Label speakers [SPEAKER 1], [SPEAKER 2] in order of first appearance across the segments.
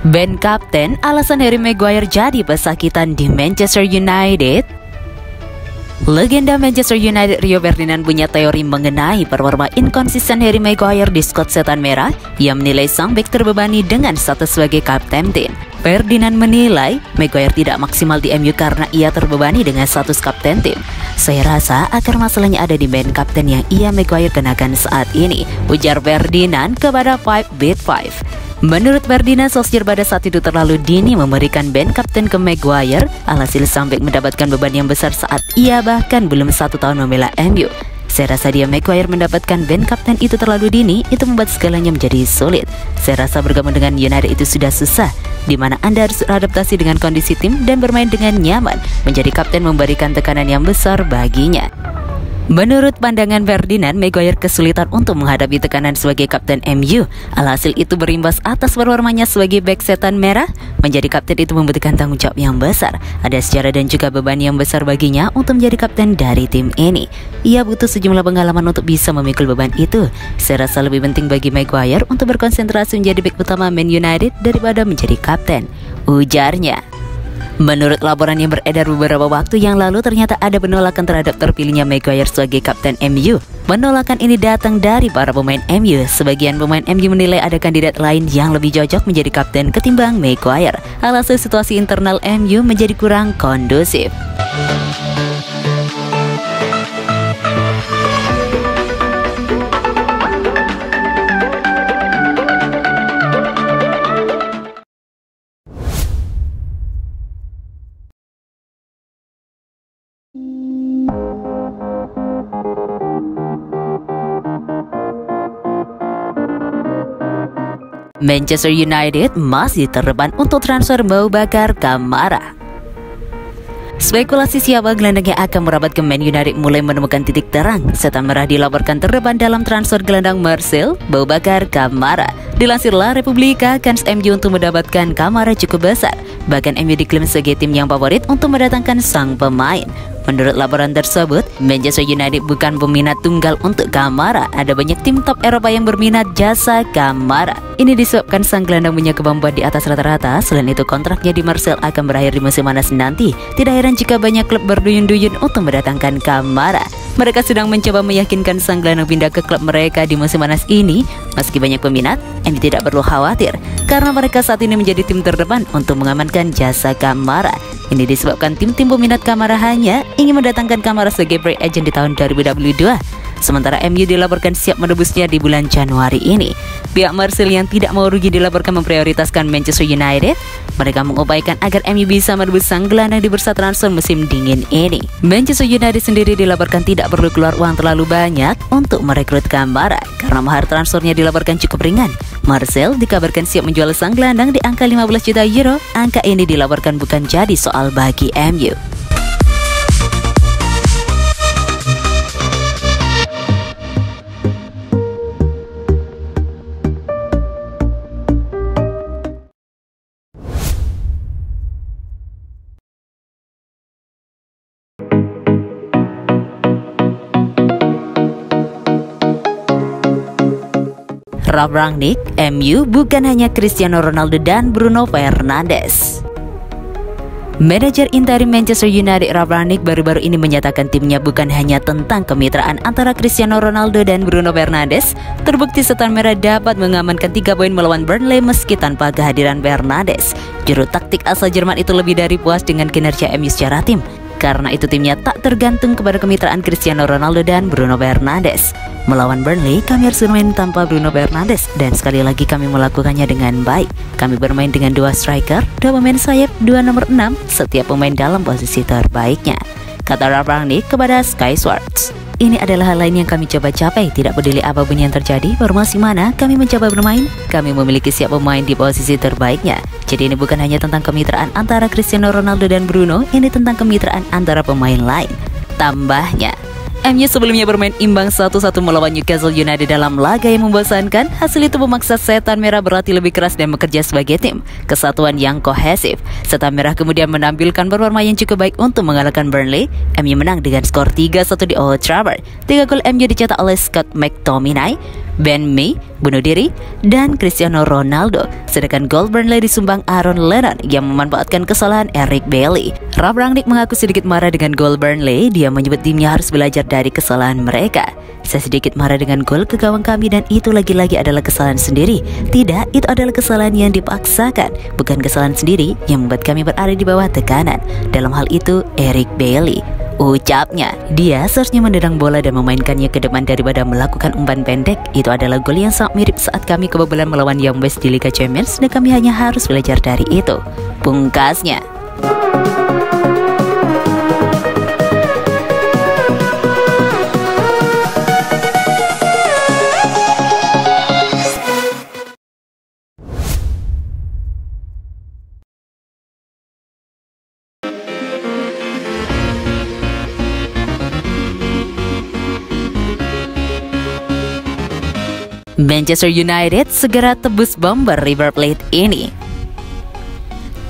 [SPEAKER 1] Ben kapten, alasan Harry Maguire jadi pesakitan di Manchester United. Legenda Manchester United Rio Ferdinand punya teori mengenai performa inkonsisten Harry Maguire di skuad Setan Merah yang menilai sang bek terbebani dengan status sebagai kapten tim. Ferdinand menilai Maguire tidak maksimal di MU karena ia terbebani dengan status kapten tim. Saya rasa akar masalahnya ada di band kapten yang Maguire kenakan saat ini, ujar Ferdinand kepada 5beat5. Menurut Ferdinand, Solskjaer pada saat itu terlalu dini memberikan band kapten ke Maguire. Alhasil sang bek mendapatkan beban yang besar saat ia bahkan belum 1 tahun membela MU. Saya rasa Maguire mendapatkan band kapten itu terlalu dini, itu membuat segalanya menjadi sulit. Saya rasa bergabung dengan United itu sudah susah, di mana Anda harus beradaptasi dengan kondisi tim dan bermain dengan nyaman. Menjadi kapten memberikan tekanan yang besar baginya. Menurut pandangan Ferdinand, Maguire kesulitan untuk menghadapi tekanan sebagai kapten MU. Alhasil itu berimbas atas performanya sebagai bek Setan Merah. Menjadi kapten itu membutuhkan tanggung jawab yang besar. Ada sejarah dan juga beban yang besar baginya untuk menjadi kapten dari tim ini. Ia butuh sejumlah pengalaman untuk bisa memikul beban itu. Saya rasa lebih penting bagi Maguire untuk berkonsentrasi menjadi bek utama Man United daripada menjadi kapten, ujarnya. Menurut laporan yang beredar beberapa waktu yang lalu, ternyata ada penolakan terhadap terpilihnya Maguire sebagai kapten MU. Penolakan ini datang dari para pemain MU. Sebagian pemain MU menilai ada kandidat lain yang lebih cocok menjadi kapten ketimbang Maguire. Alhasil situasi internal MU menjadi kurang kondusif. Manchester United masih terdepan untuk transfer Boubacar Kamara. Spekulasi siapa gelandang yang akan merapat ke Man United mulai menemukan titik terang. Setan Merah dilaporkan terdepan dalam transfer gelandang Marseille, Boubacar Kamara. Dilansir La Repubblica, kans MU untuk mendapatkan Kamara cukup besar. Bahkan MU diklaim sebagai tim yang favorit untuk mendatangkan sang pemain. Menurut laporan tersebut, Manchester United bukan peminat tunggal untuk Kamara. Ada banyak tim top Eropa yang berminat jasa Kamara. Ini disebabkan sang gelandang punya kemampuan di atas rata-rata. Selain itu, kontraknya di Marseille akan berakhir di musim panas nanti. Tidak heran jika banyak klub berduyun-duyun untuk mendatangkan Kamara. Mereka sedang mencoba meyakinkan sang gelandang pindah ke klub mereka di musim panas ini. Meski banyak peminat, MU tidak perlu khawatir karena mereka saat ini menjadi tim terdepan untuk mengamankan jasa Kamara. Ini disebabkan tim-tim peminat Kamara hanya ingin mendatangkan Kamara sebagai free agent di tahun 2022. Sementara MU dilaporkan siap menebusnya di bulan Januari ini. Pihak Marseille yang tidak mau rugi dilaporkan memprioritaskan Manchester United. Mereka mengupayakan agar MU bisa menebus sang gelandang di bursa transfer musim dingin ini. Manchester United sendiri dilaporkan tidak perlu keluar uang terlalu banyak untuk merekrut Kamara karena mahar transfernya dilaporkan cukup ringan. Marseille dikabarkan siap menjual sang gelandang di angka 15 juta euro. Angka ini dilaporkan bukan jadi soal bagi MU. Ralf Rangnick, MU bukan hanya Cristiano Ronaldo dan Bruno Fernandes. Manajer interim Manchester United Ralf Rangnick baru-baru ini menyatakan timnya bukan hanya tentang kemitraan antara Cristiano Ronaldo dan Bruno Fernandes. Terbukti Setan Merah dapat mengamankan 3 poin melawan Burnley meski tanpa kehadiran Fernandes. Juru taktik asal Jerman itu lebih dari puas dengan kinerja MU secara tim. Karena itu timnya tak tergantung kepada kemitraan Cristiano Ronaldo dan Bruno Fernandes. Melawan Burnley, kami harus bermain tanpa Bruno Fernandes dan sekali lagi kami melakukannya dengan baik. Kami bermain dengan 2 striker, 2 pemain sayap, 2 nomor 6, setiap pemain dalam posisi terbaiknya, kata Ralf Rangnick kepada Sky Sports. Ini adalah hal lain yang kami coba capai. Tidak peduli apapun yang terjadi, formasi mana, kami mencoba bermain. Kami memiliki siap pemain di posisi terbaiknya. Jadi ini bukan hanya tentang kemitraan antara Cristiano Ronaldo dan Bruno, ini tentang kemitraan antara pemain lain, tambahnya. MU sebelumnya bermain imbang 1-1 melawan Newcastle United dalam laga yang membosankan. Hasil itu memaksa Setan Merah berlatih lebih keras dan bekerja sebagai tim, kesatuan yang kohesif. Setan Merah kemudian menampilkan performa yang cukup baik untuk mengalahkan Burnley. MU menang dengan skor 3-1 di Old Trafford. 3 gol MU dicetak oleh Scott McTominay, Ben Mee, bunuh diri, dan Cristiano Ronaldo. Sedangkan gol Burnley disumbang Aaron Lennon yang memanfaatkan kesalahan Eric Bailly. Ralf Rangnick mengaku sedikit marah dengan gol Burnley. Dia menyebut timnya harus belajar dari kesalahan mereka. Saya sedikit marah dengan gol ke gawang kami dan itu lagi-lagi adalah kesalahan sendiri. Tidak, itu adalah kesalahan yang dipaksakan, bukan kesalahan sendiri yang membuat kami berada di bawah tekanan. Dalam hal itu, Eric Bailly, ucapnya. Dia seharusnya mendendang bola dan memainkannya ke depan daripada melakukan umpan pendek. Itu adalah gol yang sangat mirip saat kami kebobolan melawan Young Boys di Liga Champions dan kami hanya harus belajar dari itu, pungkasnya. Manchester United segera tebus bomber River Plate ini.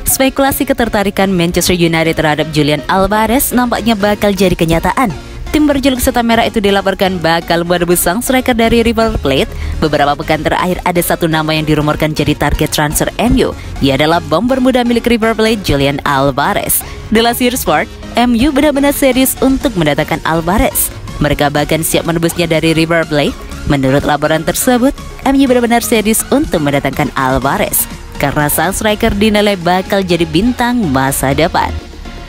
[SPEAKER 1] Spekulasi ketertarikan Manchester United terhadap Julian Alvarez nampaknya bakal jadi kenyataan. Tim berjuluk Setan Merah itu dilaporkan bakal merebut sang striker dari River Plate. Beberapa pekan terakhir ada satu nama yang dirumorkan jadi target transfer MU. Ia adalah bomber muda milik River Plate, Julian Alvarez. Dilansir Sport, MU benar-benar serius untuk mendatangkan Alvarez. Mereka bahkan siap menebusnya dari River Plate. Menurut laporan tersebut, MU benar-benar serius untuk mendatangkan Alvarez karena sang striker dinilai bakal jadi bintang masa depan.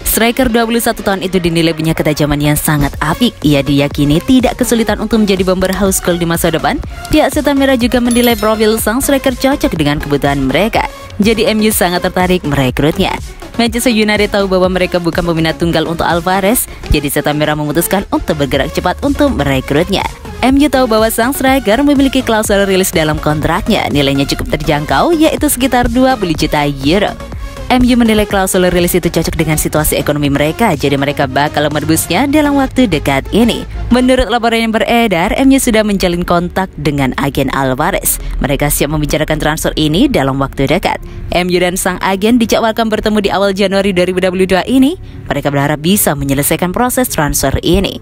[SPEAKER 1] Striker 21 tahun itu dinilai punya ketajaman yang sangat apik. Ia diyakini tidak kesulitan untuk menjadi bomber house goal di masa depan. Pihak Setan Merah juga menilai profil sang striker cocok dengan kebutuhan mereka. Jadi MU sangat tertarik merekrutnya. Manchester United tahu bahwa mereka bukan peminat tunggal untuk Alvarez, jadi Setan Merah memutuskan untuk bergerak cepat untuk merekrutnya. MU tahu bahwa sang striker memiliki klausul rilis dalam kontraknya. Nilainya cukup terjangkau, yaitu sekitar 20 juta euro. MU menilai klausul rilis itu cocok dengan situasi ekonomi mereka, jadi mereka bakal menebusnya dalam waktu dekat ini. Menurut laporan yang beredar, MU sudah menjalin kontak dengan agen Alvarez. Mereka siap membicarakan transfer ini dalam waktu dekat. MU dan sang agen dijadwalkan bertemu di awal Januari 2022 ini. Mereka berharap bisa menyelesaikan proses transfer ini.